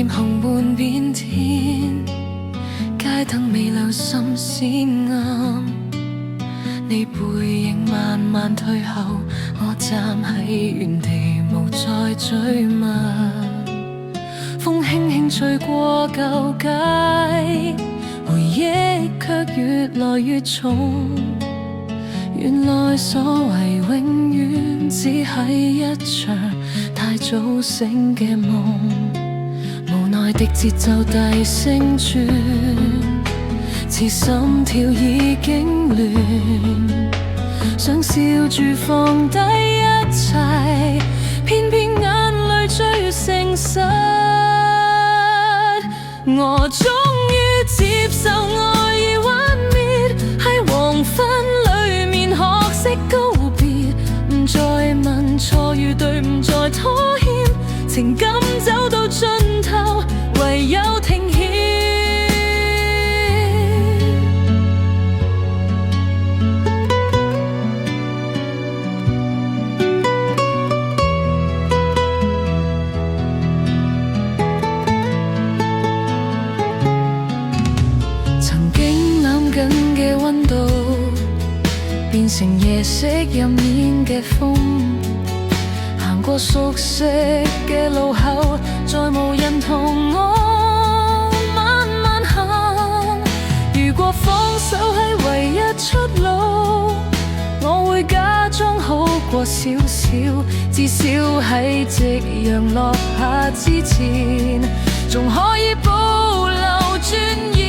臉紅半邊天，街燈未亮心思暗，你背影慢慢退後，我站喺原地無再追問。風輕輕吹過舊街，回憶卻越來越重。原來所謂永遠只係一場太早醒嘅夢，無奈的節奏大聲轉，似心跳已經亂，想笑住放低一切，偏偏眼淚最誠實。我終於接受愛已幻滅，喺黃昏裏面學識告別，唔再問錯與對，唔再拖欠，情感走到盡頭，唯有停歇。嘅溫度變成夜色入面嘅風，行過熟悉嘅路口，再無人同我慢慢行。如果放手係唯一出路，我會假裝好過少少，至少喺夕陽落下之前，仲可以保留尊嚴。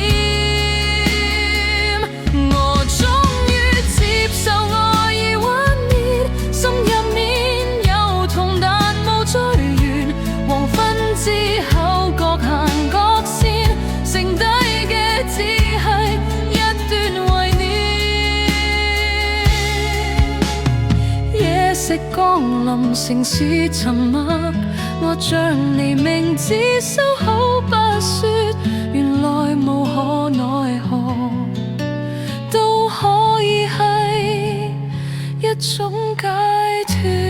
降臨城市沉默，我像黎明只收口不說，原來無可奈何都可以係一種解脫。